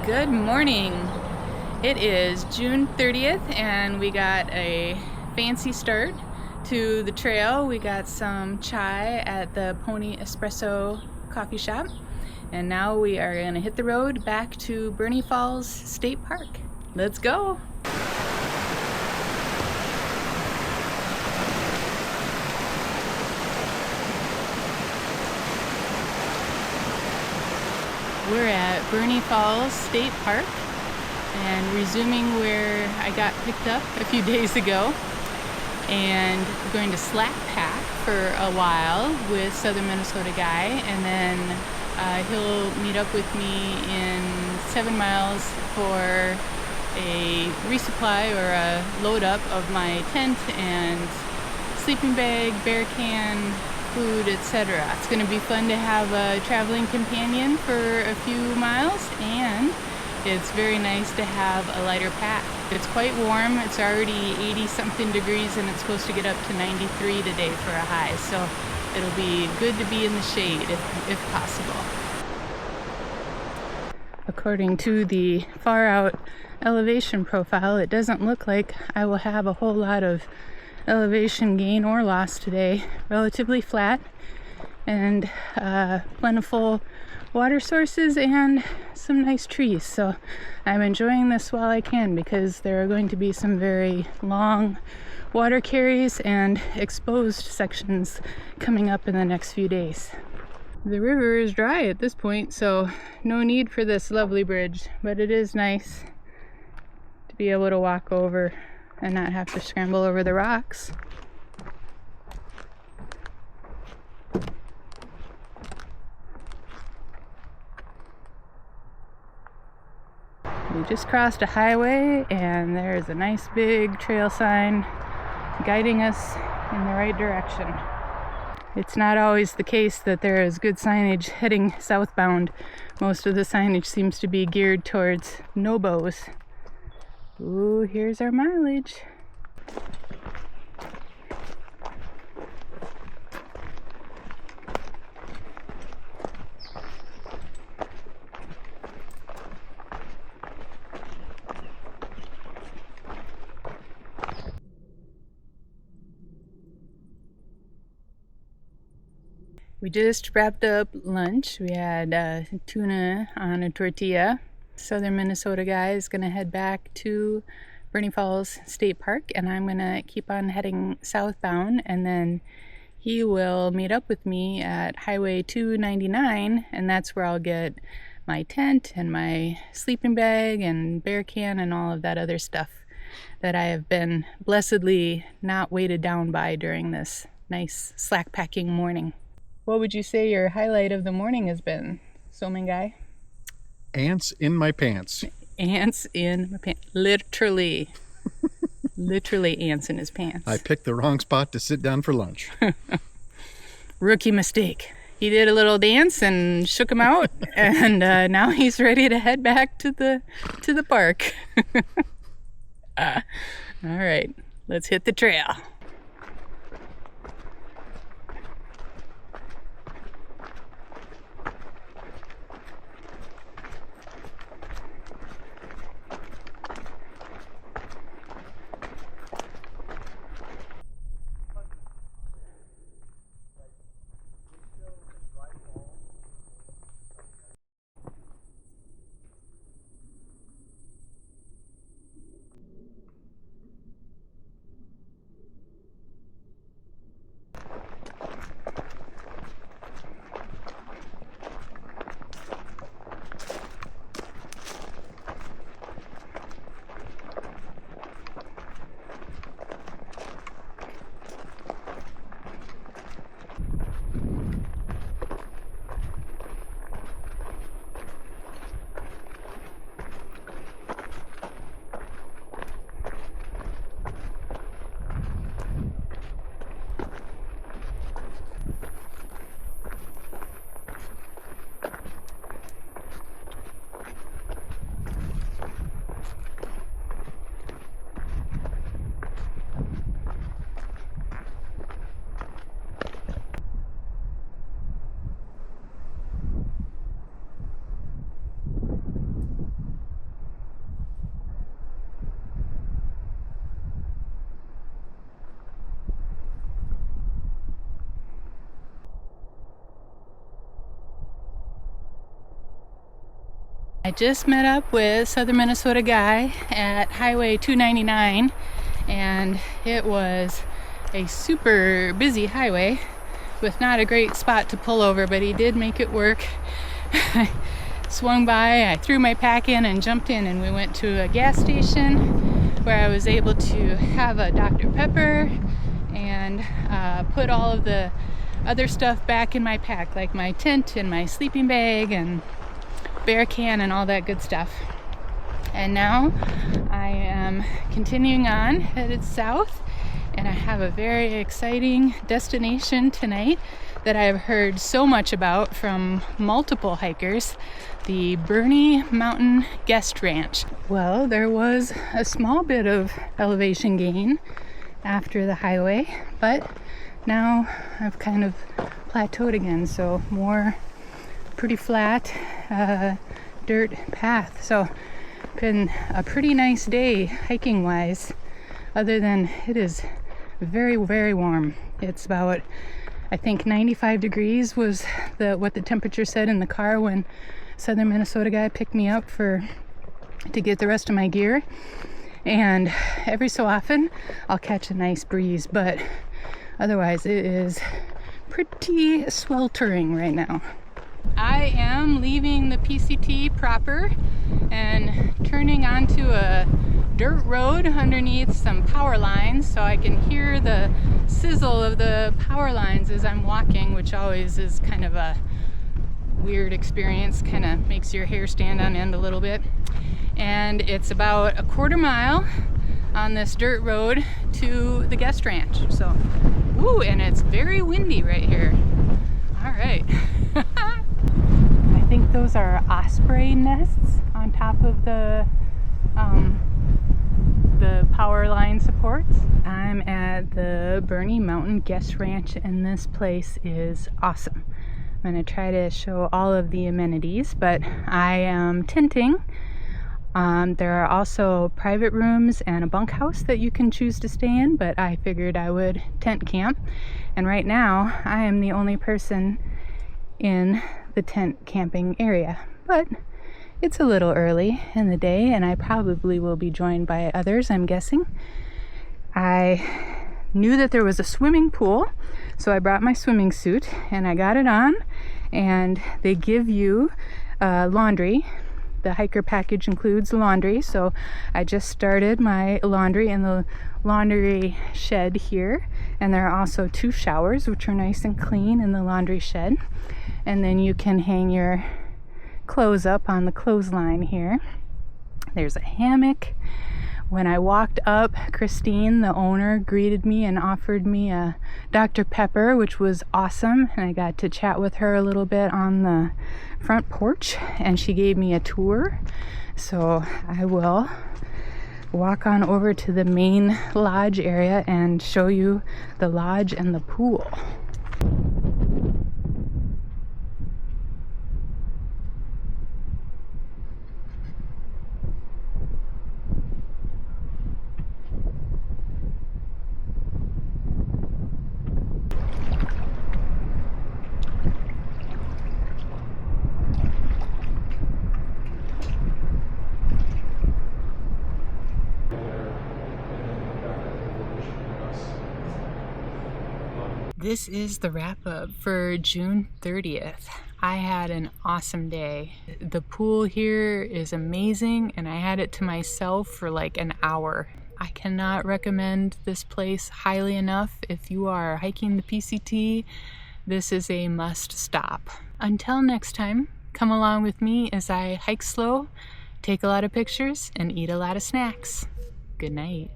Good morning. It is June 30th and we got a fancy start to the trail. We got some chai at the Pony Espresso coffee shop, and now we are going to hit the road back to Burney Falls State Park. Let's go. We're at Burney Falls State Park and resuming where I got picked up a few days ago, and we're going to slack pack for a while with Southern Minnesota guy, and then he'll meet up with me in 7 miles for a resupply or a load up of my tent and sleeping bag, bear can, food, etc. It's going to be fun to have a traveling companion for a few miles, and it's very nice to have a lighter pack. It's quite warm. It's already 80 something degrees and it's supposed to get up to 93 today for a high, so it'll be good to be in the shade if possible. According to the far out elevation profile, it doesn't look like I will have a whole lot of elevation gain or loss today. Relatively flat and plentiful water sources and some nice trees, so I'm enjoying this while I can, because there are going to be some very long water carries and exposed sections coming up in the next few days. The river is dry at this point, so no need for this lovely bridge, but it is nice to be able to walk over and not have to scramble over the rocks. We just crossed a highway and there's a nice big trail sign guiding us in the right direction. It's not always the case that there is good signage heading southbound. Most of the signage seems to be geared towards no-bows. Ooh, here's our mileage. We just wrapped up lunch. We had tuna on a tortilla. Southern Minnesota guy is going to head back to Burney Falls State Park, and I'm going to keep on heading southbound, and then he will meet up with me at Highway 299, and that's where I'll get my tent and my sleeping bag and bear can and all of that other stuff that I have been blessedly not weighted down by during this nice slack packing morning. What would you say your highlight of the morning has been, Soman guy? Ants in my pants. Ants in my pants. Literally. Literally ants in his pants. I picked the wrong spot to sit down for lunch. Rookie mistake. He did a little dance and shook him out, and now he's ready to head back to the park. All right, let's hit the trail. I just met up with Southern Minnesota guy at Highway 299, and it was a super busy highway with not a great spot to pull over, but he did make it work. I swung by, I threw my pack in and jumped in, and we went to a gas station where I was able to have a Dr. Pepper and put all of the other stuff back in my pack, like my tent and my sleeping bag and bear can and all that good stuff. And now I am continuing on, headed south, and I have a very exciting destination tonight that I've heard so much about from multiple hikers, the Burney Mountain Guest Ranch. Well, there was a small bit of elevation gain after the highway, but now I've kind of plateaued again, so more pretty flat dirt path. So been a pretty nice day hiking wise, other than it is very, very warm. It's about, I think 95 degrees was what the temperature said in the car when Southern Minnesota guy picked me up to get the rest of my gear. And every so often I'll catch a nice breeze, but otherwise it is pretty sweltering right now. I am leaving the PCT proper and turning onto a dirt road underneath some power lines, so I can hear the sizzle of the power lines as I'm walking, which always is kind of a weird experience, kind of makes your hair stand on end a little bit. And it's about a quarter mile on this dirt road to the guest ranch. So, ooh, and it's very windy right here. All right. I think those are osprey nests on top of the power line supports. I'm at the Burney Mountain Guest Ranch, and this place is awesome. I'm going to try to show all of the amenities, but I am tenting. There are also private rooms and a bunkhouse that you can choose to stay in, but I figured I would tent camp. And right now, I am the only person in the tent camping area. But it's a little early in the day, and I probably will be joined by others, I'm guessing. I knew that there was a swimming pool, so I brought my swimming suit, and I got it on, and they give you laundry. The hiker package includes laundry, so I just started my laundry in the laundry shed here, and there are also 2 showers, which are nice and clean in the laundry shed. And then you can hang your clothes up on the clothesline here. There's a hammock. When I walked up, Christine, the owner, greeted me and offered me a Dr. Pepper, which was awesome. And I got to chat with her a little bit on the front porch, and she gave me a tour. So I will walk on over to the main lodge area and show you the lodge and the pool. This is the wrap-up for June 30th. I had an awesome day. The pool here is amazing, and I had it to myself for like an hour. I cannot recommend this place highly enough. If you are hiking the PCT, this is a must stop. Until next time, come along with me as I hike slow, take a lot of pictures, and eat a lot of snacks. Good night.